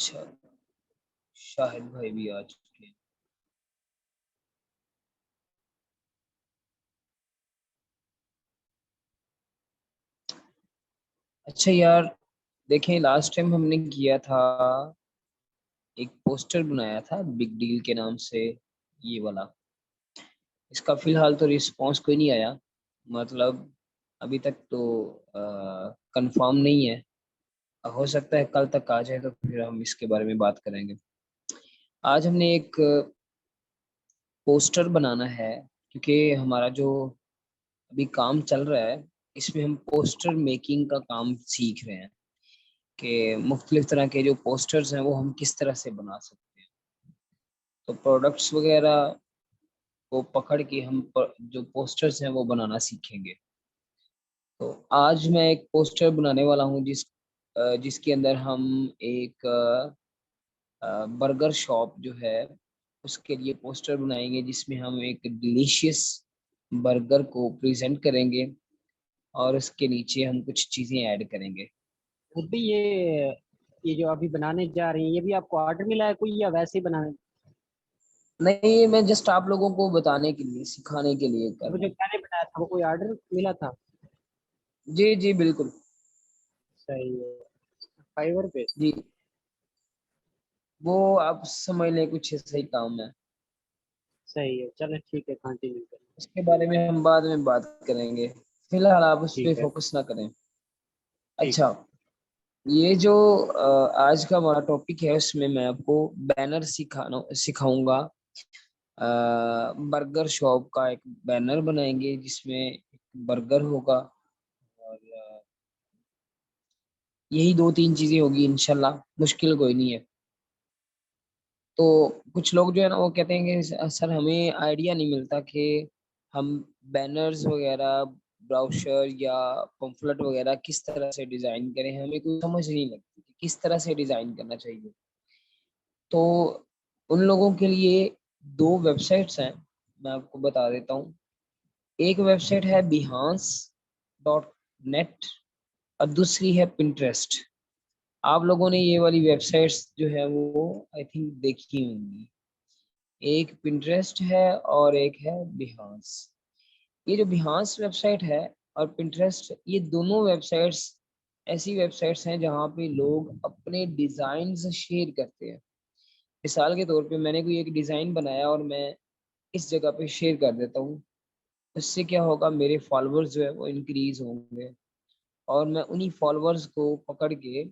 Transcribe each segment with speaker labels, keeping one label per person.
Speaker 1: अच्छा, शाहिद भाई भी आ चुके हैं। अच्छा यार, देखें लास्ट टाइम हमने किया था, एक पोस्टर बनाया था बिग डील के नाम से, ये वाला। इसका फिलहाल तो रिस्पांस कोई नहीं आया, मतलब अभी तक तो कंफर्म नहीं है। हो सकता है कल तक आ जाए तो फिर हम इसके बारे में बात करेंगे। आज हमने एक पोस्टर बनाना है, क्योंकि हमारा जो अभी काम चल रहा है इसमें हम पोस्टर मेकिंग का काम सीख रहे हैं कि मुख्तलिफ तरह के जो पोस्टर्स हैं वो हम किस तरह से बना सकते हैं। तो प्रोडक्ट्स वगैरह को पकड़ के हम जो पोस्टर्स हैं वो बनाना सीखेंगे। तो आज मैं एक पोस्टर बनाने वाला हूँ जिसके अंदर हम एक बर्गर शॉप जो है उसके लिए पोस्टर बनाएंगे, जिसमें हम एक डिलीशियस बर्गर को प्रेजेंट करेंगे और उसके नीचे हम कुछ चीज़ें ऐड करेंगे।
Speaker 2: अभी ये जो अभी बनाने जा रही हैं ये भी आपको ऑर्डर मिला है कोई या वैसे ही बनाने?
Speaker 1: नहीं, ये मैं जस्ट आप लोगों को बताने के लिए, सिखाने के लिए कर
Speaker 2: वो
Speaker 1: रहा
Speaker 2: जो
Speaker 1: हूँ।
Speaker 2: मैंने बनाया था वो कोई ऑर्डर मिला था?
Speaker 1: जी जी बिल्कुल।
Speaker 2: सही है। फाइवर पे?
Speaker 1: जी, वो आप समझ लें कुछ ऐसा ही काम है।
Speaker 2: सही है, चलो ठीक है, कंटिन्यू करें।
Speaker 1: उसके बारे में हम बाद में बात करेंगे, फिलहाल आप उस पर
Speaker 2: ठीक है।
Speaker 1: फोकस ना करें।
Speaker 2: ठीक
Speaker 1: अच्छा, ये जो आज का हमारा टॉपिक है उसमें मैं आपको बैनर सिखाऊंगा। बर्गर शॉप का एक बैनर बनाएंगे जिसमें एक बर्गर होगा, और यही दो तीन चीजें होगी इंशाल्लाह, मुश्किल कोई नहीं है। तो कुछ लोग जो है ना वो कहते हैं कि सर हमें आइडिया नहीं मिलता कि हम बैनर्स वगैरह, ब्राउशर या पंफलेट वगैरह किस तरह से डिजाइन करें, हमें कोई समझ नहीं लगती कि किस तरह से डिजाइन करना चाहिए। तो उन लोगों के लिए दो वेबसाइट्स हैं, मैं आपको बता देता हूँ। एक वेबसाइट है behance.net और दूसरी है पिंटरेस्ट। आप लोगों ने ये वाली वेबसाइट्स जो है वो आई थिंक देखी होंगी। एक पिंटरेस्ट है और एक है बिहांस। ये जो बिहांस वेबसाइट है और पिंटरेस्ट, ये दोनों वेबसाइट्स ऐसी वेबसाइट्स हैं जहाँ पे लोग अपने डिजाइन्स शेयर करते हैं। मिसाल के तौर पे मैंने कोई एक डिजाइन बनाया और मैं इस जगह पे शेयर कर देता हूँ, उससे क्या होगा, मेरे फॉलोअर्स जो है वो इंक्रीज होंगे और मैं उन्हीं फॉलोअर्स को पकड़ के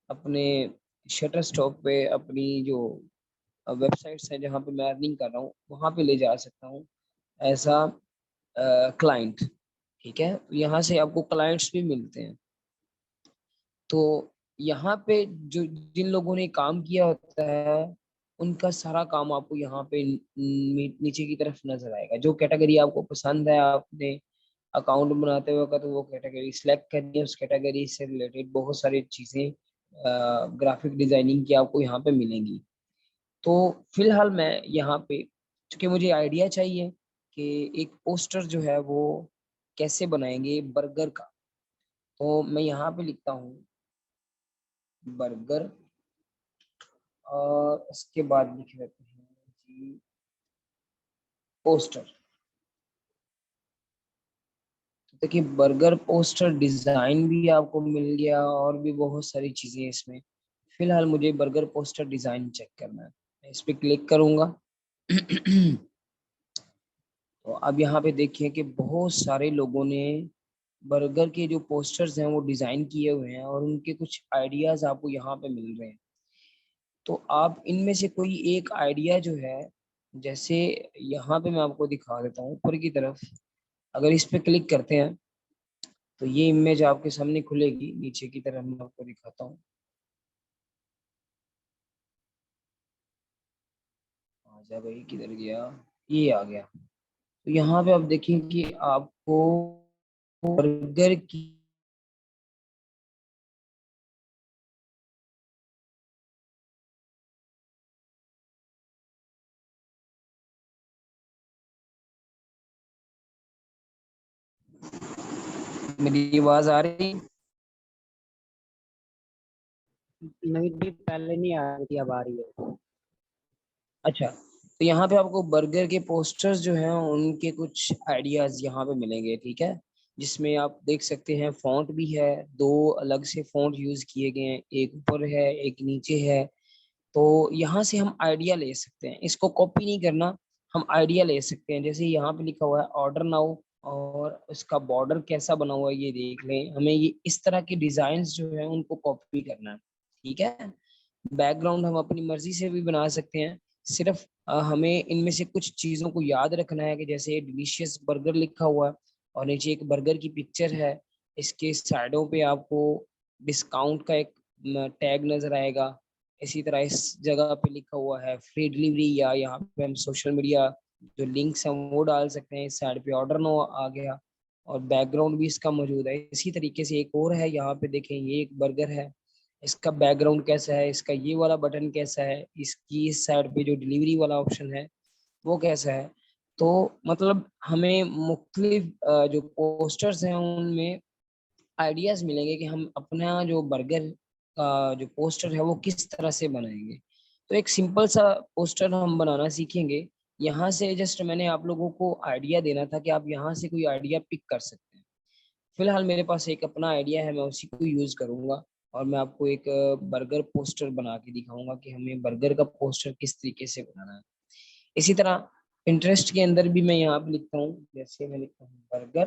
Speaker 1: अपने शटर स्टॉप पे, अपनी जो वेबसाइट्स हैं जहाँ पे मैं अर्निंग कर रहा हूँ वहाँ पे ले जा सकता हूँ ऐसा क्लाइंट। ठीक है, यहाँ से आपको क्लाइंट्स भी मिलते हैं। तो यहाँ पे जो जिन लोगों ने काम किया होता है उनका सारा काम आपको यहाँ पे नीचे की तरफ नजर आएगा। जो कैटेगरी आपको पसंद है, आपने अकाउंट बनाते वक्त वो कैटेगरी सिलेक्ट करनी है, उस कैटेगरी से रिलेटेड बहुत सारी चीजें ग्राफिक डिजाइनिंग की आपको यहाँ पे मिलेंगी। तो फिलहाल मैं यहाँ पे, चूंकि मुझे आइडिया चाहिए कि एक पोस्टर जो है वो कैसे बनाएंगे बर्गर का, तो मैं यहाँ पे लिखता हूँ बर्गर और उसके बाद लिख लेते हैं जी पोस्टर। तो देखिए, बर्गर पोस्टर डिजाइन भी आपको मिल गया और भी बहुत सारी चीजें इसमें। फिलहाल मुझे बर्गर पोस्टर डिजाइन चेक करना है, मैं इस पे क्लिक करूंगा। तो अब यहाँ पे देखिए कि बहुत सारे लोगों ने बर्गर के जो पोस्टर्स हैं वो डिजाइन किए हुए हैं और उनके कुछ आइडियाज आपको यहाँ पे मिल रहे हैं। तो आप इनमें से कोई एक आइडिया जो है, जैसे यहाँ पे मैं आपको दिखा देता हूँ ऊपर की तरफ, अगर इस पे क्लिक करते हैं तो ये इमेज आपके सामने खुलेगी। नीचे की तरफ मैं आपको दिखाता हूँ, आजा भाई किधर गया, ये आ गया। तो यहाँ पे आप देखें कि आपको बर्गर की, मेरी आवाज आ रही?
Speaker 2: नवीन भी पहले नहीं आ रही थी, अब आ रही है।
Speaker 1: अच्छा, तो यहाँ पे आपको बर्गर के पोस्टर्स जो हैं उनके कुछ आइडियाज यहाँ पे मिलेंगे, ठीक है। जिसमें आप देख सकते हैं फॉन्ट भी है, दो अलग से फॉन्ट यूज किए गए हैं, एक ऊपर है एक नीचे है। तो यहाँ से हम आइडिया ले सकते हैं, इसको कॉपी नहीं करना, हम आइडिया ले सकते हैं। जैसे यहाँ पे लिखा हुआ है ऑर्डर नाउ, और उसका बॉर्डर कैसा बना हुआ है ये देख लें, हमें ये इस तरह के डिजाइन जो है उनको कॉपी करना है, ठीक है। बैकग्राउंड हम अपनी मर्जी से भी बना सकते हैं, सिर्फ हमें इनमें से कुछ चीजों को याद रखना है कि जैसे डिलीशियस बर्गर लिखा हुआ है और नीचे एक बर्गर की पिक्चर है, इसके साइडों पे आपको डिस्काउंट का एक टैग नजर आएगा। इसी तरह इस जगह पे लिखा हुआ है फ्री डिलीवरी, या यहाँ पे हम सोशल मीडिया जो लिंक्स हैं वो डाल सकते हैं। इस साइड पे ऑर्डर नो आ गया और बैकग्राउंड भी इसका मौजूद है। इसी तरीके से एक और है, यहाँ पे देखें ये एक बर्गर है, इसका बैकग्राउंड कैसा है, इसका ये वाला बटन कैसा है, इसकी इस साइड पे जो डिलीवरी वाला ऑप्शन है वो कैसा है। तो मतलब हमें मुख्तलिफ जो पोस्टर्स हैं उनमें आइडियाज मिलेंगे कि हम अपना जो बर्गर का जो पोस्टर है वो किस तरह से बनाएंगे। तो एक सिंपल सा पोस्टर हम बनाना सीखेंगे। यहाँ से जस्ट मैंने आप लोगों को आइडिया देना था कि आप यहाँ से कोई आइडिया पिक कर सकते हैं। फिलहाल मेरे पास एक अपना आइडिया है, मैं उसी को यूज करूंगा और मैं आपको एक बर्गर पोस्टर बना के दिखाऊंगा कि हमें बर्गर का पोस्टर किस तरीके से बनाना है। इसी तरह इंटरेस्ट के अंदर भी मैं यहाँ पे लिखता हूँ, जैसे मैं लिखता हूँ बर्गर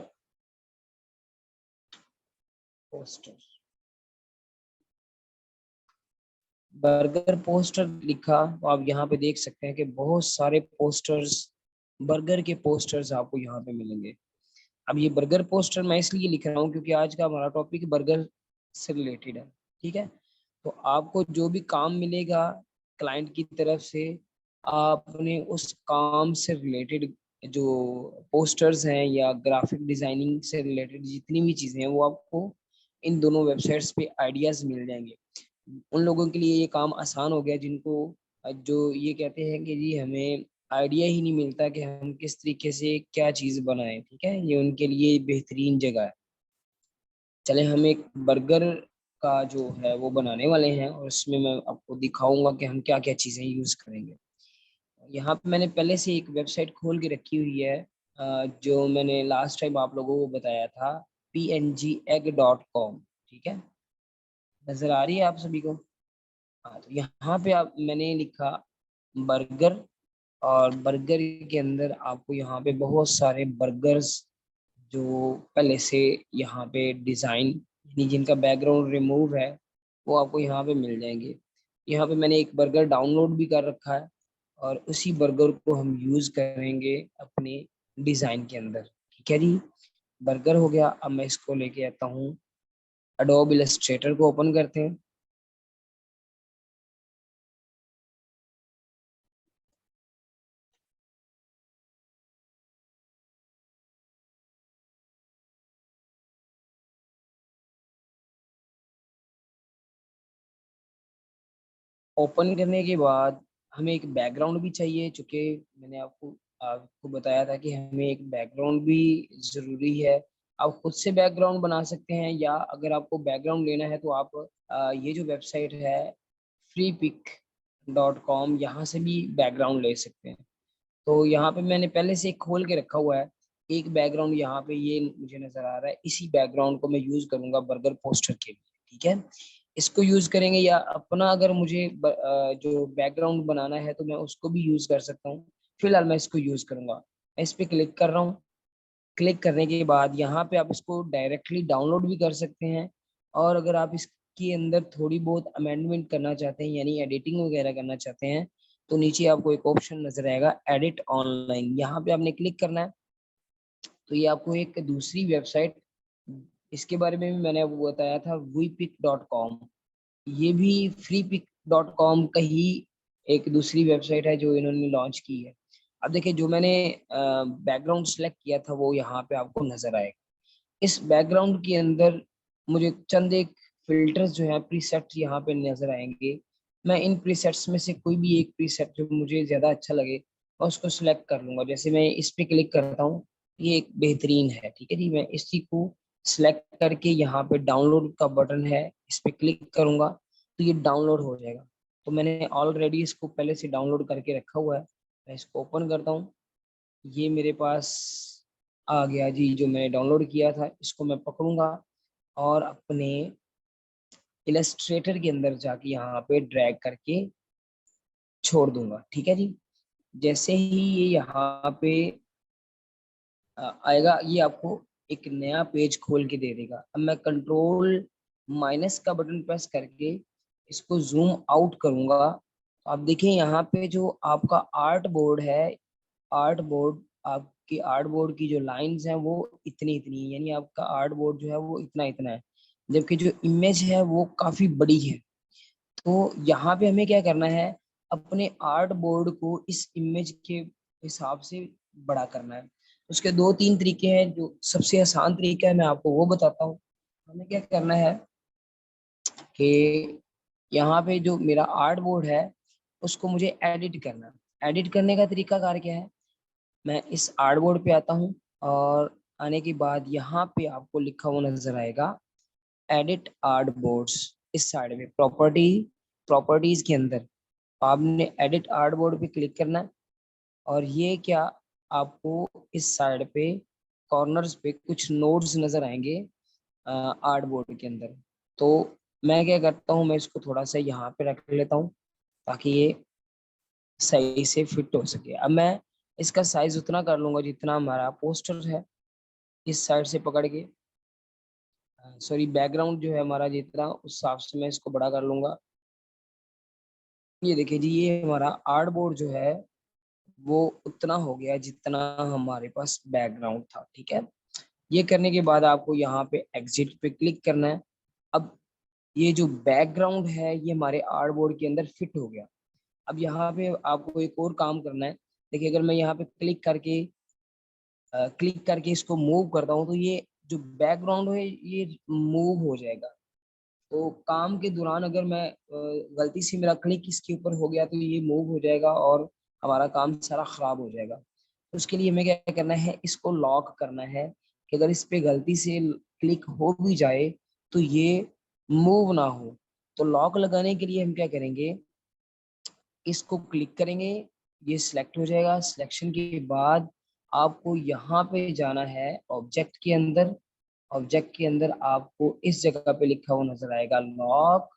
Speaker 1: पोस्टर। बर्गर पोस्टर लिखा तो आप यहाँ पे देख सकते हैं कि बहुत सारे पोस्टर्स, बर्गर के पोस्टर्स आपको यहाँ पे मिलेंगे। अब ये बर्गर पोस्टर मैं इसलिए लिख रहा हूँ क्योंकि आज का हमारा टॉपिक बर्गर से रिलेटेड है, ठीक है। तो आपको जो भी काम मिलेगा क्लाइंट की तरफ से, आपने उस काम से रिलेटेड जो पोस्टर्स हैं या ग्राफिक डिजाइनिंग से रिलेटेड जितनी भी चीजें हैं वो आपको इन दोनों वेबसाइट्स पे आइडियाज मिल जाएंगे। उन लोगों के लिए ये काम आसान हो गया जिनको जो ये कहते हैं कि जी हमें आइडिया ही नहीं मिलता कि हम किस तरीके से क्या चीज बनाएं, ठीक है, ये उनके लिए बेहतरीन जगह है। चले हम एक बर्गर का जो है वो बनाने वाले हैं और इसमें मैं आपको दिखाऊंगा कि हम क्या क्या चीजें यूज करेंगे। यहाँ पे मैंने पहले से एक वेबसाइट खोल के रखी हुई है, जो मैंने लास्ट टाइम आप लोगों को बताया था, pngegg.com, ठीक है। नजर आ रही है आप सभी को? हाँ, तो यहाँ पे आप मैंने लिखा बर्गर, और बर्गर के अंदर आपको यहाँ पे बहुत सारे बर्गर्स जो पहले से यहाँ पे डिजाइन यानी जिनका बैकग्राउंड रिमूव है वो आपको यहाँ पे मिल जाएंगे। यहाँ पे मैंने एक बर्गर डाउनलोड भी कर रखा है और उसी बर्गर को हम यूज करेंगे अपने डिजाइन के अंदर, ठीक है जी। बर्गर हो गया, अब मैं इसको लेके आता हूँ, एडोब इलस्ट्रेटर को ओपन करते हैं। ओपन करने के बाद हमें एक बैकग्राउंड भी चाहिए, चूंकि मैंने आपको बताया था कि हमें एक बैकग्राउंड भी जरूरी है। आप खुद से बैकग्राउंड बना सकते हैं, या अगर आपको बैकग्राउंड लेना है तो आप ये जो वेबसाइट है freepic.com, यहाँ से भी बैकग्राउंड ले सकते हैं। तो यहाँ पे मैंने पहले से एक खोल के रखा हुआ है, एक बैकग्राउंड यहाँ पे ये मुझे नजर आ रहा है, इसी बैकग्राउंड को मैं यूज करूंगा बर्गर पोस्टर के लिए, ठीक है। इसको यूज करेंगे, या अपना अगर मुझे जो बैकग्राउंड बनाना है तो मैं उसको भी यूज कर सकता हूँ। फिलहाल मैं इसको यूज करूंगा। मैं इस पे क्लिक कर रहा हूँ। क्लिक करने के बाद यहाँ पे आप इसको डायरेक्टली डाउनलोड भी कर सकते हैं, और अगर आप इसके अंदर थोड़ी बहुत अमेंडमेंट करना चाहते हैं यानी एडिटिंग वगैरह करना चाहते हैं तो नीचे आपको एक ऑप्शन नजर आएगा एडिट ऑनलाइन, यहाँ पे आपने क्लिक करना है। तो ये आपको एक दूसरी वेबसाइट, इसके बारे में भी मैंने वो बताया था vuipic.com, ये भी freepic.com का ही एक दूसरी वेबसाइट है जो इन्होंने लॉन्च की है। अब देखिए जो मैंने बैकग्राउंड सेलेक्ट किया था वो यहाँ पे आपको नजर आएगा। इस बैकग्राउंड के अंदर मुझे चंद एक फिल्टर्स जो है प्रीसेट यहाँ पे नजर आएंगे। मैं इन प्रीसेट्स में से कोई भी एक प्रीसेट जो मुझे ज्यादा अच्छा लगे मैं उसको सिलेक्ट कर लूंगा। जैसे मैं इस पे क्लिक करता हूँ, ये एक बेहतरीन है, ठीक है जी। मैं इसी को सिलेक्ट करके यहाँ पे डाउनलोड का बटन है इस पे क्लिक करूंगा तो ये डाउनलोड हो जाएगा। तो मैंने ऑलरेडी इसको पहले से डाउनलोड करके रखा हुआ है। मैं इसको ओपन करता हूँ, ये मेरे पास आ गया जी, जो मैंने डाउनलोड किया था। इसको मैं पकड़ूंगा और अपने इलस्ट्रेटर के अंदर जाके यहाँ पे ड्रैग करके छोड़ दूंगा, ठीक है जी। जैसे ही ये यहाँ पे आएगा, ये आपको एक नया पेज खोल के दे देगा। अब मैं कंट्रोल माइनस का बटन प्रेस करके इसको जूम आउट करूंगा। आप देखिए यहाँ पे जो आपका आर्ट बोर्ड है, आर्ट बोर्ड, आपकी आर्ट बोर्ड की जो लाइंस हैं वो इतनी इतनी, यानी आपका आर्ट बोर्ड जो है वो इतना इतना है, जबकि जो इमेज है वो काफी बड़ी है। तो यहाँ पे हमें क्या करना है, अपने आर्ट बोर्ड को इस इमेज के हिसाब से बड़ा करना है। उसके दो तीन तरीके हैं। जो सबसे आसान तरीका है मैं आपको वो बताता हूँ। हमें क्या करना है कि यहाँ पे जो मेरा आर्ट बोर्ड है उसको मुझे एडिट करना है। एडिट करने का तरीका कार क्या है, मैं इस आर्ट बोर्ड पे आता हूँ और आने के बाद यहाँ पे आपको लिखा हुआ नजर आएगा एडिट आर्ट बोर्ड्स। इस साइड में प्रॉपर्टीज के अंदर आपने एडिट आर्ट बोर्ड पे क्लिक करना है। और ये क्या, आपको इस साइड पे कॉर्नर्स पे कुछ नोड्स नजर आएंगे आर्ट बोर्ड के अंदर। तो मैं क्या करता हूँ, मैं इसको थोड़ा सा यहाँ पे रख लेता हूँ ताकि ये सही से फिट हो सके। अब मैं इसका साइज उतना कर लूंगा जितना हमारा पोस्टर है, इस साइड से पकड़ के, सॉरी बैकग्राउंड जो है हमारा जितना, उस हिसाब से मैं इसको बड़ा कर लूंगा। ये देखिए जी, ये हमारा आर्ट बोर्ड जो है वो उतना हो गया जितना हमारे पास बैकग्राउंड था, ठीक है। ये करने के बाद आपको यहाँ पे एग्जिट पे क्लिक करना है। अब ये जो बैकग्राउंड है ये हमारे आर्ट बोर्ड के अंदर फिट हो गया। अब यहाँ पे आपको एक और काम करना है। देखिए अगर मैं यहाँ पे क्लिक करके इसको मूव करता हूँ तो ये जो बैकग्राउंड है ये मूव हो जाएगा। तो काम के दौरान अगर मैं गलती से मेरा क्लिक इसके ऊपर हो गया तो ये मूव हो जाएगा और हमारा काम सारा खराब हो जाएगा। तो उसके लिए हमें क्या करना है, इसको लॉक करना है कि अगर इस पे गलती से क्लिक हो भी जाए तो ये मूव ना हो। तो लॉक लगाने के लिए हम क्या करेंगे, इसको क्लिक करेंगे, ये सिलेक्ट हो जाएगा। सिलेक्शन के बाद आपको यहाँ पे जाना है ऑब्जेक्ट के अंदर। ऑब्जेक्ट के अंदर आपको इस जगह पे लिखा हुआ नजर आएगा लॉक।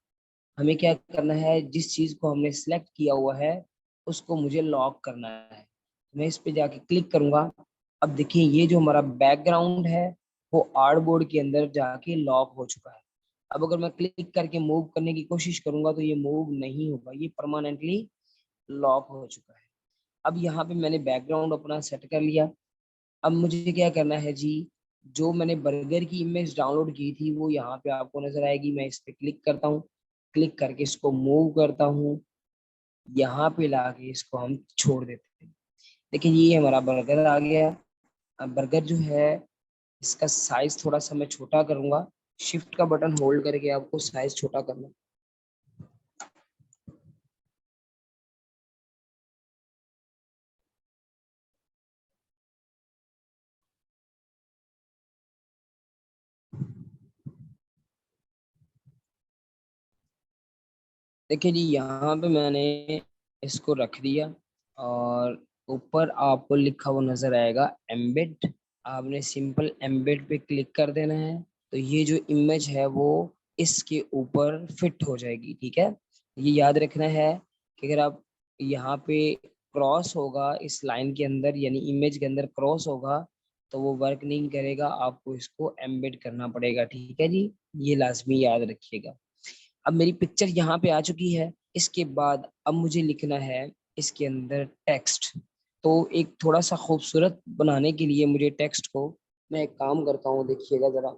Speaker 1: हमें क्या करना है, जिस चीज को हमने सिलेक्ट किया हुआ है उसको मुझे लॉक करना है। मैं इस पे जाके क्लिक करूंगा। अब देखिए ये जो हमारा बैकग्राउंड है वो आर्ट बोर्ड के अंदर जाके लॉक हो चुका है। अब अगर मैं क्लिक करके मूव करने की कोशिश करूंगा तो ये मूव नहीं होगा, ये परमानेंटली लॉक हो चुका है। अब यहाँ पे मैंने बैकग्राउंड अपना सेट कर लिया। अब मुझे क्या करना है जी, जो मैंने बर्गर की इमेज डाउनलोड की थी वो यहाँ पे आपको नजर आएगी। मैं इस पे क्लिक करता हूँ, क्लिक करके इसको मूव करता हूँ, यहाँ पे लाके इसको हम छोड़ देते हैं। देखिए ये हमारा बर्गर आ गया। अब बर्गर जो है इसका साइज थोड़ा सा मैं छोटा करूंगा। शिफ्ट का बटन होल्ड करके आपको साइज छोटा करना। देखिए जी यहाँ पे मैंने इसको रख दिया और ऊपर आपको लिखा हुआ नजर आएगा एम्बेड। आपने सिंपल एम्बेड पे क्लिक कर देना है तो ये जो इमेज है वो इसके ऊपर फिट हो जाएगी, ठीक है। ये याद रखना है कि अगर आप यहाँ पे क्रॉस होगा इस लाइन के अंदर, यानी इमेज के अंदर क्रॉस होगा तो वो वर्क नहीं करेगा, आपको इसको एम्बेड करना पड़ेगा, ठीक है जी। ये लाजमी याद रखिएगा। अब मेरी पिक्चर यहाँ पे आ चुकी है। इसके बाद अब मुझे लिखना है इसके अंदर टेक्स्ट। तो एक थोड़ा सा खूबसूरत बनाने के लिए मुझे टेक्स्ट को, मैं एक काम करता हूँ, देखिएगा जरा।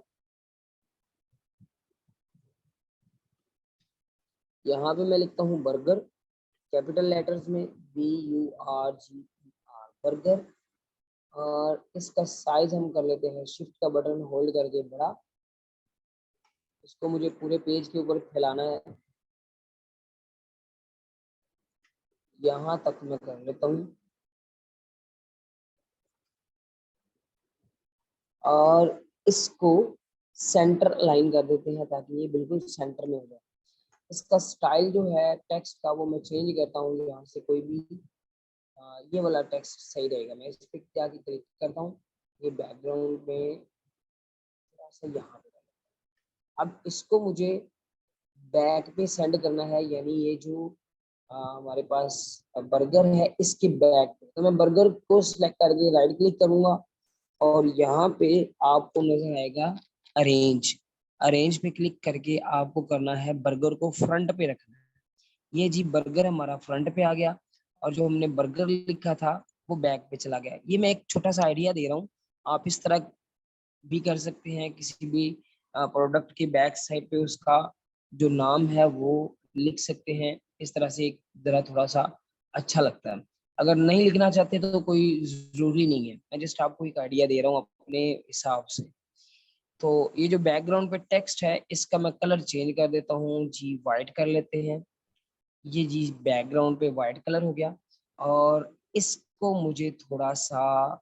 Speaker 1: यहाँ पे मैं लिखता हूँ बर्गर, कैपिटल लेटर्स में BURGER, बर्गर। और इसका साइज हम कर लेते हैं शिफ्ट का बटन होल्ड करके बड़ा। इसको मुझे पूरे पेज के ऊपर फैलाना है, यहाँ तक मैं कर लेता हूँ। और इसको सेंटर लाइन कर देते हैं ताकि ये बिल्कुल सेंटर में हो जाए। इसका स्टाइल जो है टेक्स्ट का वो मैं चेंज करता हूँ यहाँ से, कोई भी ये वाला टेक्स्ट सही रहेगा। मैं इस पर क्या क्लिक करता हूँ, ये बैकग्राउंड में थोड़ा सा यहाँ पे। अब इसको मुझे बैक पे सेंड करना है, यानी ये जो हमारे पास बर्गर है इसके बैक पे। तो मैं बर्गर को सिलेक्ट करके राइट क्लिक करूंगा और यहाँ पे आपको नजर आएगा अरेंज। अरेंज पे क्लिक करके आपको करना है बर्गर को फ्रंट पे रखना है। ये जी बर्गर हमारा फ्रंट पे आ गया और जो हमने बर्गर लिखा था वो बैक पे चला गया। ये मैं एक छोटा सा आइडिया दे रहा हूँ, आप इस तरह भी कर सकते हैं। किसी भी प्रोडक्ट के बैक साइड पे उसका जो नाम है वो लिख सकते हैं। इस तरह से एक जरा थोड़ा सा अच्छा लगता है। अगर नहीं लिखना चाहते तो कोई जरूरी नहीं है, मैं जस्ट आपको एक आइडिया दे रहा हूँ अपने हिसाब से। तो ये जो बैकग्राउंड पे टेक्स्ट है इसका मैं कलर चेंज कर देता हूँ जी, वाइट कर लेते हैं। ये जी बैकग्राउंड पे वाइट कलर हो गया और इसको मुझे थोड़ा सा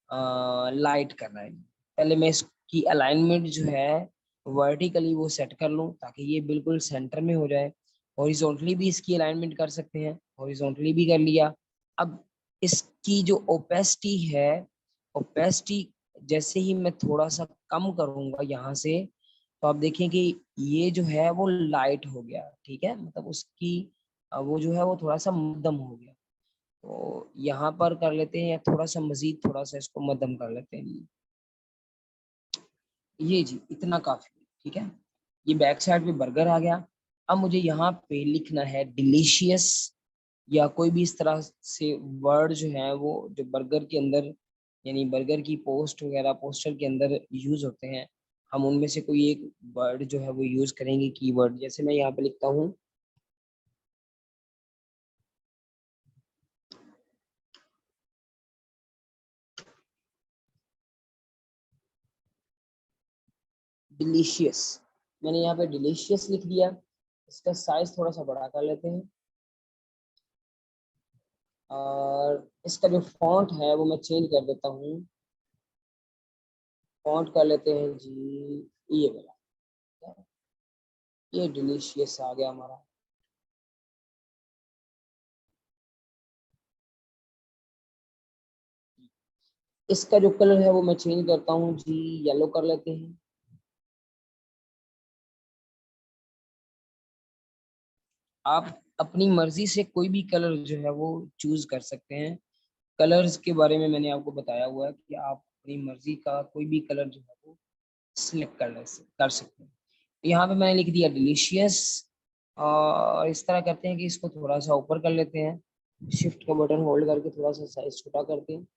Speaker 1: लाइट करना है। पहले मैं इसकी अलाइनमेंट जो है वर्टिकली वो सेट कर लूँ ताकि ये बिल्कुल सेंटर में हो जाए। हॉरिजॉन्टली भी इसकी अलाइनमेंट कर सकते हैं, हॉरिजॉन्टली भी कर लिया। अब इसकी जो ओपेसिटी है, ओपेसिटी जैसे ही मैं थोड़ा सा कम करूंगा यहाँ से, तो आप देखें कि ये जो है वो लाइट हो गया। ठीक है, मतलब उसकी वो जो है वो थोड़ा सा मध्यम हो गया। तो यहाँ पर कर लेते हैं या थोड़ा सा मजीद थोड़ा सा इसको मध्यम कर लेते हैं। ये जी इतना काफी है। ठीक है, ये बैक साइड पे बर्गर आ गया। अब मुझे यहाँ पे लिखना है डिलीशियस या कोई भी इस तरह से वर्ड जो है वो जो बर्गर के अंदर, यानी बर्गर की पोस्ट वगैरह पोस्टर के अंदर यूज होते हैं, हम उनमें से कोई एक वर्ड जो है वो यूज करेंगे कीवर्ड। जैसे मैं यहाँ पे लिखता हूँ डिलीशियस। मैंने यहाँ पे डिलीशियस लिख दिया। इसका साइज थोड़ा सा बड़ा कर लेते हैं और इसका जो फॉन्ट है वो मैं चेंज कर देता हूँ। फॉन्ट कर लेते हैं जी ये वाला। ये डिलीशियस आ गया हमारा। इसका जो कलर है वो मैं चेंज करता हूँ जी, येलो कर लेते हैं। आप अपनी मर्जी से कोई भी कलर जो है वो चूज कर सकते हैं। कलर्स के बारे में मैंने आपको बताया हुआ है कि आप अपनी मर्जी का कोई भी कलर जो है वो सिलेक्ट कर सकते हैं। यहाँ पे मैंने लिख दिया डिलीशियस और इस तरह करते हैं कि इसको थोड़ा सा ऊपर कर लेते हैं। शिफ्ट का बटन होल्ड करके थोड़ा सा साइज छोटा करते हैं।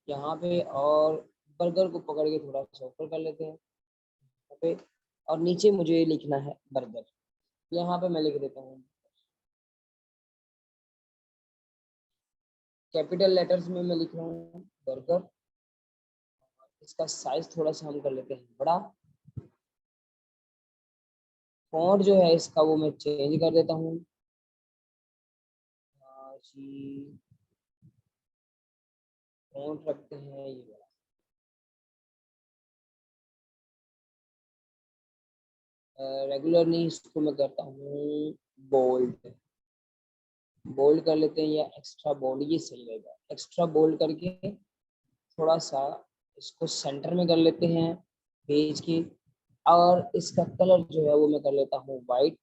Speaker 1: यहाँ पे और बर्गर को पकड़ के थोड़ा सा ऊपर कर लेते हैं यहाँ पे। और नीचे मुझे लिखना है बर्गर, यहाँ पे मैं लिख देता हूँ कैपिटल लेटर्स में मैं लिख रहा हूँ बर्गर। इसका साइज थोड़ा सा हम कर लेते हैं बड़ा। फॉन्ट जो है इसका वो मैं चेंज कर देता हूँ जी। फॉन्ट रखते हैं ये वाला। रेगुलर नहीं, इसको मैं करता हूँ बोल्ड। बोल्ड कर लेते हैं या एक्स्ट्रा बोल्ड, ये सही रहेगा। एक्स्ट्रा बोल्ड करके थोड़ा सा इसको सेंटर में कर लेते हैं पेज के। और इसका कलर जो है वो मैं कर लेता हूँ वाइट।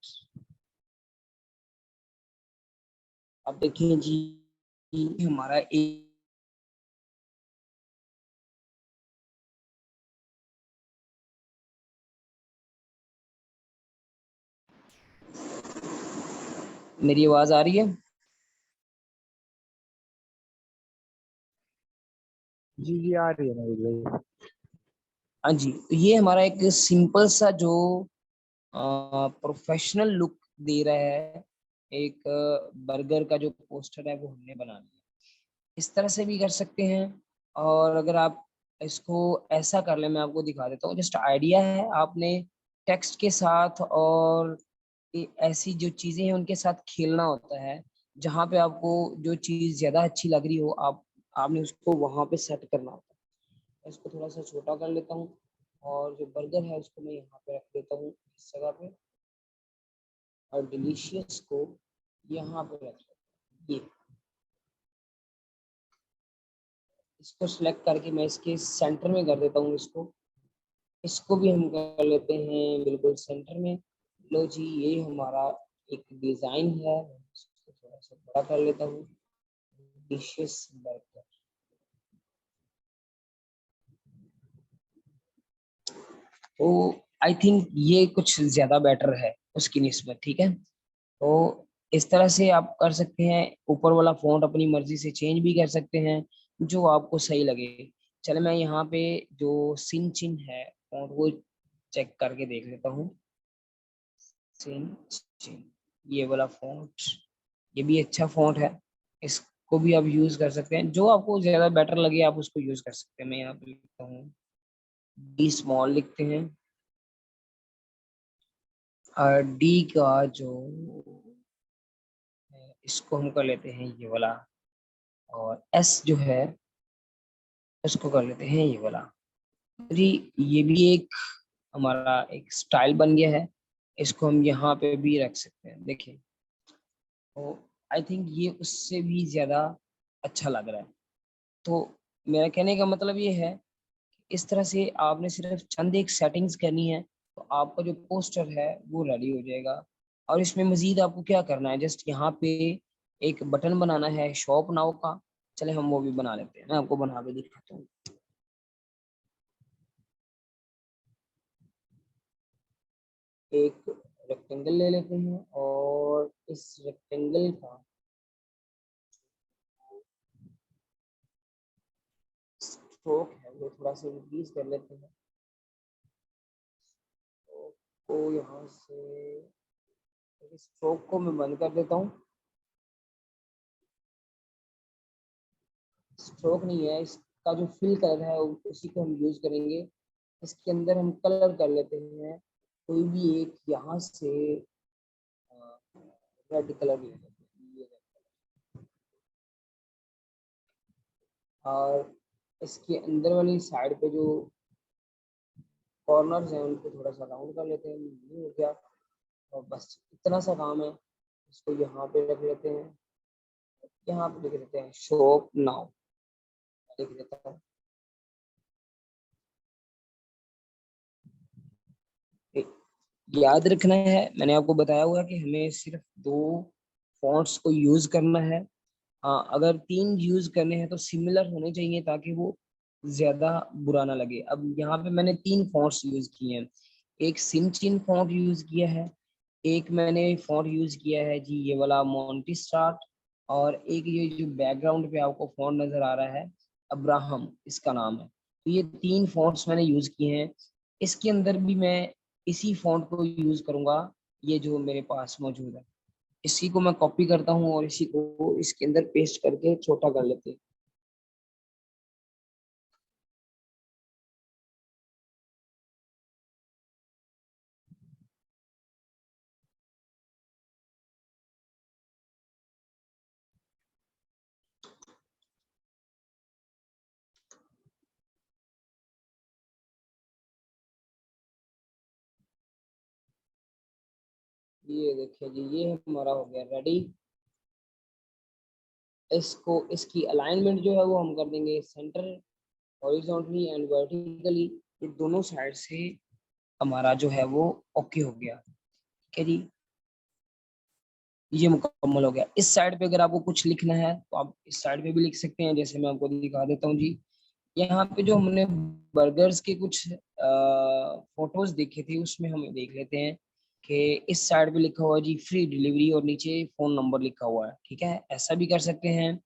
Speaker 1: अब देखिए जी हमारा एक, मेरी आवाज आ रही है?
Speaker 2: जी जी आ रही है नवीद भाई।
Speaker 1: हाँ जी, तो ये हमारा एक सिंपल सा जो प्रोफेशनल लुक दे रहा है, एक बर्गर का जो पोस्टर है वो हमने बना लिया। इस तरह से भी कर सकते हैं। और अगर आप इसको ऐसा कर ले, मैं आपको दिखा देता हूँ, जस्ट आइडिया है। आपने टेक्स्ट के साथ और ऐसी जो चीजें हैं उनके साथ खेलना होता है। जहाँ पे आपको जो चीज ज्यादा अच्छी लग रही हो, आपने उसको वहां पे सेट करना होता है। इसको थोड़ा सा छोटा कर लेता हूँ और जो बर्गर है उसको मैं यहाँ पे रख देता हूँ इस जगह पे, और डिलीशियस को यहाँ पे रख देता हूँ। ये इसको सिलेक्ट करके मैं इसके सेंटर में कर देता हूँ इसको। इसको भी हम कर लेते हैं बिल्कुल सेंटर में। लो जी, ये हमारा एक डिजाइन है। इसको थोड़ा सा बड़ा कर लेता हूँ, डिलीशियस बर्गर। तो आई थिंक ये कुछ ज्यादा बेटर है उसकी निस्बत, ठीक है। तो इस तरह से आप कर सकते हैं। ऊपर वाला फॉन्ट अपनी मर्जी से चेंज भी कर सकते हैं, जो आपको सही लगे। चले मैं यहाँ पे जो सिन चिन है फॉन्ट वो चेक करके देख लेता हूँ। सिन चिन, ये वाला फॉन्ट, ये भी अच्छा फॉन्ट है। इसको भी आप यूज कर सकते हैं, जो आपको ज्यादा बेटर लगे आप उसको यूज कर सकते हैं। मैं यहाँ पे लिखता हूँ, डी स्मॉल लिखते हैं, और डी का जो है, इसको हम कर लेते हैं ये वाला, और एस जो है इसको कर लेते हैं ये वाला। जी, ये भी एक हमारा एक स्टाइल बन गया है। इसको हम यहाँ पे भी रख सकते हैं, देखिए। तो आई थिंक ये उससे भी ज्यादा अच्छा लग रहा है। तो मेरा कहने का मतलब ये है, इस तरह से आपने सिर्फ चंद एक सेटिंग्स करनी है, तो आपका जो पोस्टर है वो रेडी हो जाएगा। और इसमें मजीद आपको क्या करना है, जस्ट यहाँ पे एक बटन बनाना है शॉप नाउ का। चले हम वो भी बना लेते हैं, मैं आपको बना के दिखाता हूँ। एक रेक्टेंगल ले लेते हैं, और इस रेक्टेंगल का स्ट्रोक है वो थोड़ा सा इंक्रीज कर लेते हैं। तो यहाँ से स्ट्रोक को मैं बंद कर देता हूँ। स्ट्रोक नहीं है, इसका जो फिल कलर है उसी को हम यूज करेंगे। इसके अंदर हम कलर कर लेते हैं कोई भी एक, यहाँ से रेड कलर ले लेते हैं, ये red। और इसके अंदर वाली साइड पे जो कॉर्नर्स हैं उनको थोड़ा सा राउंड कर लेते हैं, ये हो गया। और बस इतना सा काम है। इसको यहाँ पे रख लेते हैं, यहाँ पे लिख देते हैं शॉप नाउ, लिख देता हूँ। याद रखना है, मैंने आपको बताया हुआ कि हमें सिर्फ दो फॉन्ट्स को यूज करना है। हाँ, अगर तीन यूज करने हैं तो सिमिलर होने चाहिए, ताकि वो ज्यादा बुरा ना लगे। अब यहाँ पे मैंने तीन फॉन्ट्स यूज किए हैं। एक सिनचिन फॉन्ट यूज किया है, एक मैंने फॉन्ट यूज किया है जी ये वाला मोंटी स्टार्ट, और एक ये जो बैकग्राउंड पे आपको फॉन्ट नजर आ रहा है, अब्राहम इसका नाम है। तो ये तीन फॉन्ट्स मैंने यूज किए हैं। इसके अंदर भी मैं इसी फॉन्ट को यूज करूंगा, ये जो मेरे पास मौजूद है। इसी को मैं कॉपी करता हूँ और इसी को इसके अंदर पेस्ट करके छोटा कर लेते हैं। ये देखिए जी, ये हमारा हो गया रेडी। इसको इसकी अलाइनमेंट जो है वो हम कर देंगे सेंटर, हॉरिजॉन्टली एंड वर्टिकली, ये दोनों साइड से हमारा जो है वो ओके हो गया। ठीक है जी, ये मुकम्मल हो गया। इस साइड पे अगर आपको कुछ लिखना है तो आप इस साइड पे भी लिख सकते हैं, जैसे मैं आपको दिखा देता हूँ जी। यहाँ पे जो हमने बर्गर्स के कुछ फोटोज देखे थे उसमें हम देख लेते हैं कि इस साइड पे लिखा हुआ है जी फ्री डिलीवरी, और नीचे फोन नंबर लिखा हुआ है। ठीक है, ऐसा भी कर सकते हैं।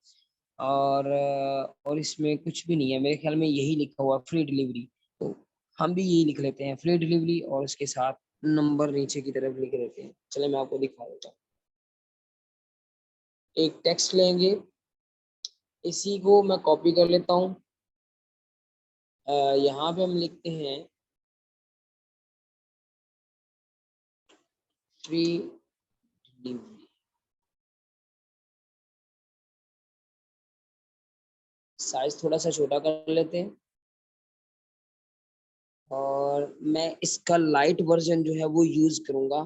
Speaker 1: और इसमें कुछ भी नहीं है, मेरे ख्याल में यही लिखा हुआ फ्री डिलीवरी। तो हम भी यही लिख लेते हैं फ्री डिलीवरी, और उसके साथ नंबर नीचे की तरफ लिख देते हैं। चले मैं आपको दिखा देता हूँ। एक टेक्स्ट लेंगे, इसी को मैं कॉपी कर लेता हूँ। यहाँ पे हम लिखते हैं फ्री डिलीवरी। साइज थोड़ा सा छोटा कर लेते हैं, और मैं इसका लाइट वर्जन जो है वो यूज करूंगा,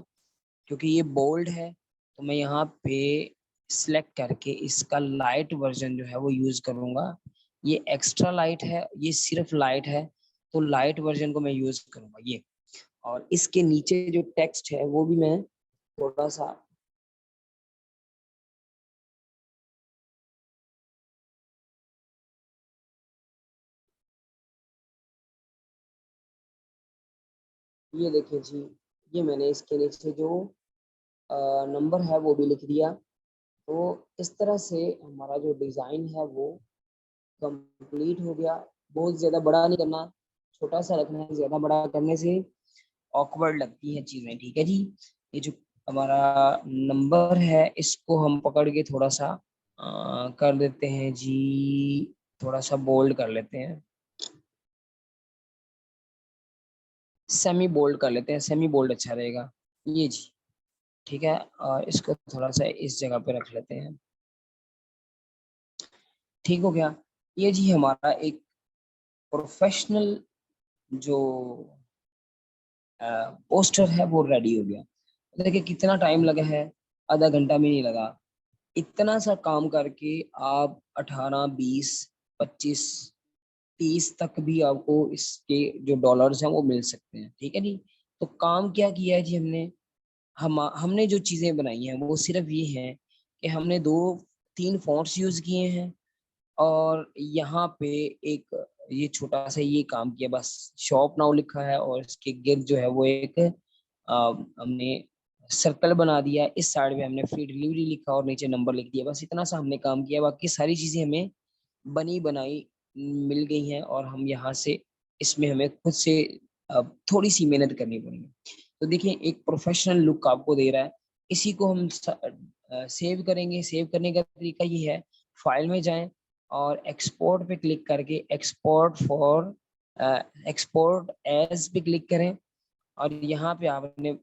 Speaker 1: क्योंकि ये बोल्ड है तो मैं यहाँ पे सिलेक्ट करके इसका लाइट वर्जन जो है वो यूज करूंगा। ये एक्स्ट्रा लाइट है, ये सिर्फ लाइट है, तो लाइट वर्जन को मैं यूज करूंगा ये। और इसके नीचे जो टेक्स्ट है वो भी मैं थोड़ा सा ये देखिए जी, ये मैंने इसके नीचे जो नंबर है वो भी लिख दिया। तो इस तरह से हमारा जो डिज़ाइन है वो कंप्लीट हो गया। बहुत ज़्यादा बड़ा नहीं करना, छोटा सा रखना है, ज़्यादा बड़ा करने से ऑकवर्ड लगती हैं चीज़ें, ठीक है जी। ये जो हमारा नंबर है इसको हम पकड़ के थोड़ा सा कर देते हैं जी, थोड़ा सा बोल्ड कर लेते हैं, सेमी बोल्ड कर लेते हैं, सेमी बोल्ड अच्छा रहेगा ये जी। ठीक है, और इसको थोड़ा सा इस जगह पे रख लेते हैं। ठीक हो गया। ये जी हमारा एक प्रोफेशनल जो पोस्टर है वो रेडी हो गया। देखिए कितना टाइम लगा है, आधा घंटा भी नहीं लगा। इतना सा काम करके आप 18, 20, 25, 30 तक भी आपको इसके जो डॉलर्स हैं वो मिल सकते हैं, ठीक है जी। तो काम क्या किया है जी हमने, हमने जो चीज़ें बनाई हैं वो सिर्फ ये हैं कि हमने 2-3 फॉन्ट्स यूज़ किए हैं, और यहाँ पे एक ये छोटा सा ये काम किया बस। शॉप नाउ लिखा है और इसके गिर्द जो है वो एक हमने सर्कल बना दिया। इस साइड में हमने फ्री डिलीवरी लिखा और नीचे नंबर लिख दिया, बस इतना सा हमने काम किया। बाकी सारी चीजें हमें बनी बनाई मिल गई हैं, और हम यहाँ से इसमें हमें खुद से अब थोड़ी सी मेहनत करनी पड़ेगी। तो देखिए एक प्रोफेशनल लुक आपको दे रहा है। इसी को हम सेव करेंगे। सेव करने का तरीका ये है, फाइल में जाएं और एक्सपोर्ट पे क्लिक करके एक्सपोर्ट एज पे क्लिक करें, और यहाँ पे आपने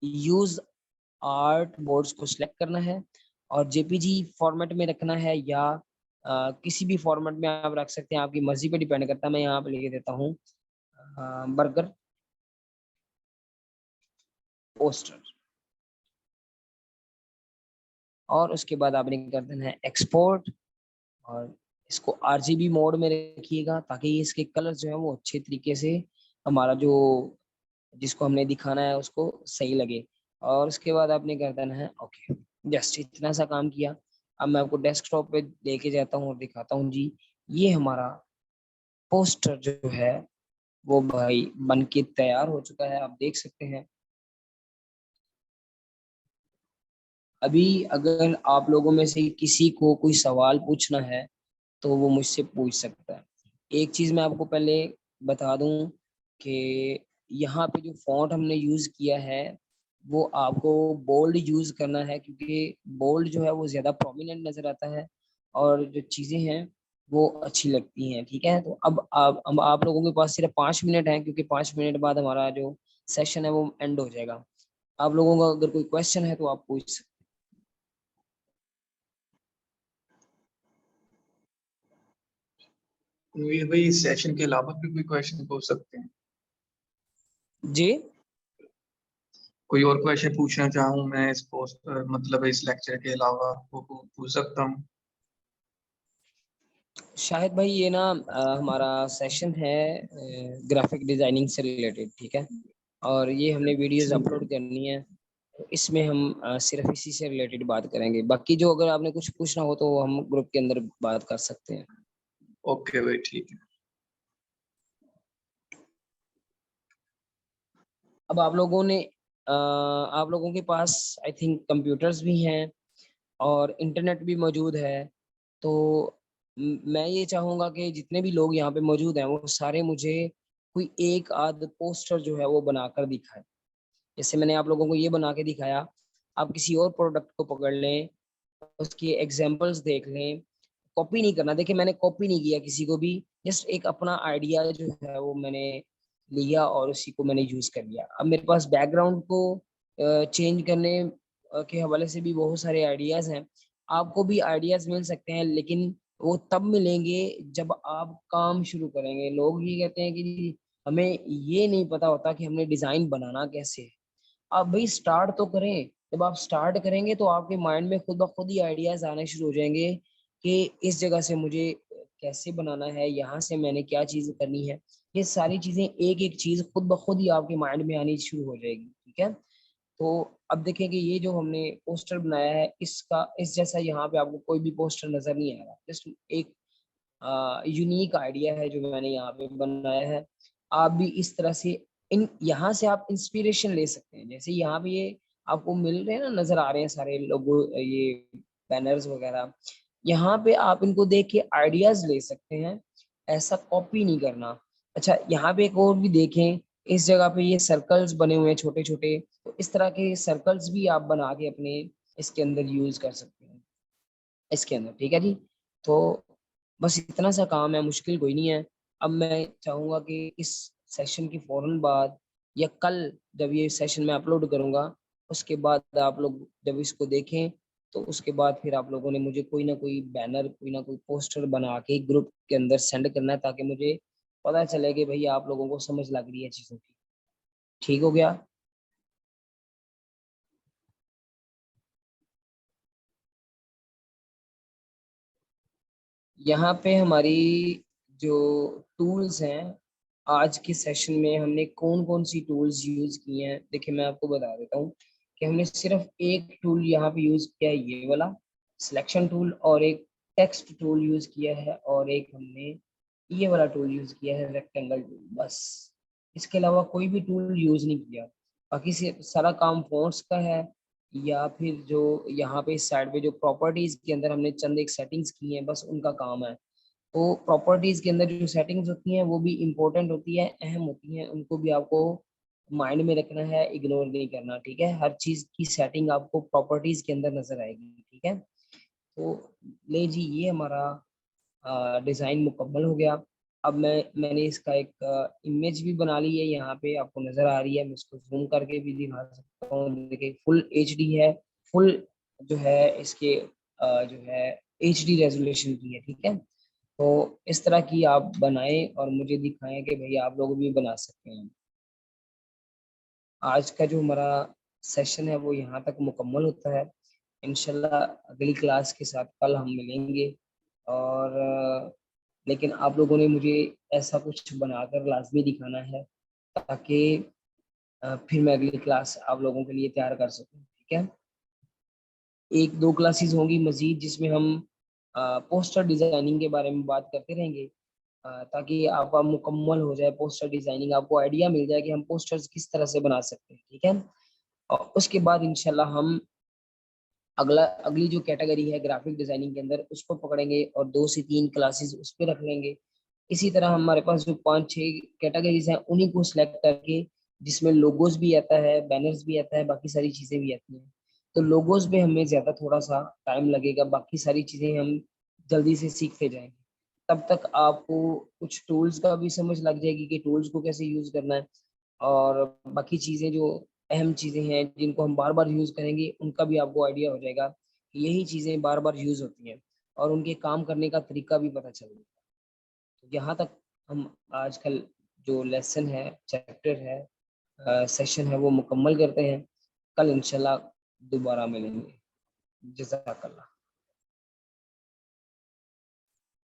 Speaker 1: यूज आर्ट बोर्ड्स को सिलेक्ट करना है, और जेपीजी फॉर्मेट में रखना है या किसी भी फॉर्मेट में आप रख सकते हैं, आपकी मर्जी पे डिपेंड करता है। मैं यहाँ पे लिख देता हूँ बर्गर पोस्टर, और उसके बाद आपने कर देना है एक्सपोर्ट, और इसको आरजीबी मोड में रखिएगा ताकि इसके कलर जो है वो अच्छे तरीके से हमारा जो जिसको हमने दिखाना है उसको सही लगे। और उसके बाद आपने कर देना है ओके। जस्ट इतना सा काम किया। अब मैं आपको डेस्कटॉप पे लेके जाता हूँ और दिखाता हूँ जी, ये हमारा पोस्टर जो है वो भाई बन के तैयार हो चुका है, आप देख सकते हैं। अभी अगर आप लोगों में से किसी को कोई सवाल पूछना है तो वो मुझसे पूछ सकता है। एक चीज मैं आपको पहले बता दूं कि यहाँ पे जो फॉन्ट हमने यूज किया है वो आपको बोल्ड यूज करना है, क्योंकि बोल्ड जो है वो ज्यादा प्रोमिनेंट नजर आता है और जो चीजें हैं वो अच्छी लगती हैं, ठीक है। तो अब आप लोगों के पास सिर्फ 5 मिनट है, क्योंकि 5 मिनट बाद हमारा जो सेशन है वो एंड हो जाएगा। आप लोगों का अगर कोई क्वेश्चन है तो आप पूछ सकते
Speaker 3: ये भाई सेशन के अलावा भी कोई क्वेश्चन पूछ सकते हैं?
Speaker 1: हैं जी।
Speaker 3: कोई और क्वेश्चन पूछना चाहूँ मैं इस पोस्ट मतलब इस लेक्चर के अलावा वो पूछ सकता हूँ?
Speaker 1: शाहिद भाई ये ना हमारा सेशन है ग्राफिक डिजाइनिंग से रिलेटेड, ठीक है। और ये हमने वीडियोस
Speaker 3: ठीक है।
Speaker 1: अपलोड करनी है, तो इसमें हम सिर्फ इसी से रिलेटेड बात करेंगे। बाकी जो अगर आपने कुछ पूछना हो तो हम ग्रुप के अंदर बात कर सकते हैं।
Speaker 3: ओके भाई ठीक है।
Speaker 1: अब आप लोगों के पास आई थिंक कंप्यूटर्स भी हैं और इंटरनेट भी मौजूद है। तो मैं ये चाहूँगा कि जितने भी लोग यहाँ पे मौजूद हैं वो सारे मुझे कोई एक आध पोस्टर जो है वो बनाकर दिखाएं। जैसे मैंने आप लोगों को ये बना के दिखाया, आप किसी और प्रोडक्ट को पकड़ लें, उसकी एग्जांपल्स देख लें। कॉपी नहीं करना, देखिए मैंने कॉपी नहीं किया किसी को भी, जस्ट एक अपना आइडिया जो है वो मैंने लिया और उसी को मैंने यूज कर लिया। अब मेरे पास बैकग्राउंड को चेंज करने के हवाले से भी बहुत सारे आइडियाज हैं। आपको भी आइडियाज मिल सकते हैं, लेकिन वो तब मिलेंगे जब आप काम शुरू करेंगे। लोग ये कहते हैं कि हमें ये नहीं पता होता कि हमने डिज़ाइन बनाना कैसे है। आप भाई स्टार्ट तो करें। जब आप स्टार्ट करेंगे तो आपके माइंड में खुद ब खुद ही आइडियाज आने शुरू हो जाएंगे कि इस जगह से मुझे कैसे बनाना है, यहाँ से मैंने क्या चीज़ करनी है। ये सारी चीज़ें एक एक चीज़ खुद ब खुद ही आपके माइंड में आनी शुरू हो जाएगी। ठीक है, तो अब देखें कि ये जो हमने पोस्टर बनाया है, इसका इस जैसा यहाँ पे आपको कोई भी पोस्टर नजर नहीं आ रहा। जस्ट एक यूनिक आइडिया है जो मैंने यहाँ पे बनाया है। आप भी इस तरह से इन यहाँ से आप इंस्पिरेशन ले सकते हैं। जैसे यहाँ पे ये आपको मिल रहे हैं ना, नजर आ रहे हैं सारे लोगो, ये बैनर्स वगैरह। यहाँ पे आप इनको देख के आइडियाज ले सकते हैं, ऐसा कॉपी नहीं करना। अच्छा, यहाँ पे एक और भी देखें, इस जगह पे ये सर्कल्स बने हुए हैं छोटे छोटे, तो इस तरह के सर्कल्स भी आप बना के अपने इसके अंदर यूज कर सकते हैं इसके अंदर। ठीक है जी, तो बस इतना सा काम है, मुश्किल कोई नहीं है। अब मैं चाहूँगा कि इस सेशन के फौरन बाद या कल जब ये सेशन मैं अपलोड करूँगा, उसके बाद आप लोग जब इसको देखें तो उसके बाद फिर आप लोगों ने मुझे कोई ना कोई बैनर, कोई ना कोई पोस्टर बना के ग्रुप के अंदर सेंड करना है, ताकि मुझे पता चले कि भई आप लोगों को समझ लग रही है चीज़ों की। ठीक हो गया? यहाँ पे हमारी जो टूल्स हैं, आज के सेशन में हमने कौन कौन सी टूल्स यूज की हैं, देखिए मैं आपको बता देता हूँ कि हमने सिर्फ एक टूल यहाँ पे यूज किया है, ये वाला सिलेक्शन टूल, और एक टेक्स्ट टूल यूज किया है, और एक हमने ये वाला टूल यूज किया है, रेक्टेंगल टूल। बस इसके अलावा कोई भी टूल यूज नहीं किया। बाकी से सारा काम फोर्स का है, या फिर जो यहाँ पे इस साइड पे जो प्रॉपर्टीज के अंदर हमने चंद एक सेटिंग्स की हैं, बस उनका काम है। तो प्रॉपर्टीज के अंदर जो सेटिंग्स होती हैं वो भी इम्पोर्टेंट होती है, अहम होती हैं, उनको भी आपको माइंड में रखना है, इग्नोर नहीं करना। ठीक है, हर चीज की सेटिंग आपको प्रॉपर्टीज के अंदर नजर आएगी। ठीक है, तो ले जी, ये हमारा डिज़ाइन मुकम्मल हो गया। अब मैंने इसका एक इमेज भी बना ली है, यहाँ पे आपको नज़र आ रही है। मैं इसको जूम करके भी दिखा सकता हूँ। देखिए फुल एचडी है, फुल जो है इसके जो है एचडी रेजोल्यूशन की है। ठीक है, तो इस तरह की आप बनाएं और मुझे दिखाएं कि भाई आप लोग भी बना सकते हैं। आज का जो हमारा सेशन है वो यहाँ तक मुकम्मल होता है। इंशाल्लाह अगली क्लास के साथ कल हम मिलेंगे। और लेकिन आप लोगों ने मुझे ऐसा कुछ बनाकर लाजमी दिखाना है, ताकि फिर मैं अगली क्लास आप लोगों के लिए तैयार कर सकूं। ठीक है, एक दो क्लासेस होंगी मजीद जिसमें हम पोस्टर डिजाइनिंग के बारे में बात करते रहेंगे, ताकि आपका मुकम्मल हो जाए पोस्टर डिजाइनिंग, आपको आइडिया मिल जाए कि हम पोस्टर्स किस तरह से बना सकते हैं। ठीक है, और उसके बाद इंशाल्लाह हम अगली जो कैटेगरी है ग्राफिक डिजाइनिंग के अंदर, उसको पकड़ेंगे और 2 से 3 क्लासेस उस पर रख लेंगे। इसी तरह हमारे पास जो 5-6 कैटेगरीज हैं, उन्हीं को सिलेक्ट करके, जिसमें लोगोस भी आता है, बैनर्स भी आता है, बाकी सारी चीजें भी आती हैं। तो लोगोस में हमें ज्यादा थोड़ा सा टाइम लगेगा, बाकी सारी चीजें हम जल्दी से सीखते जाएंगे। तब तक आपको कुछ टूल्स का भी समझ लग जाएगी कि टूल्स को कैसे यूज करना है, और बाकी चीजें जो अहम चीजें हैं जिनको हम बार बार यूज करेंगे, उनका भी आपको आइडिया हो जाएगा कि यही चीजें बार बार यूज होती हैं, और उनके काम करने का तरीका भी पता चल जाएगा। तो यहाँ तक हम आजकल जो लेसन है, चैप्टर है, सेशन है, वो मुकम्मल करते हैं। कल इंशाल्लाह दोबारा मिलेंगे। जज़ाकल्लाह।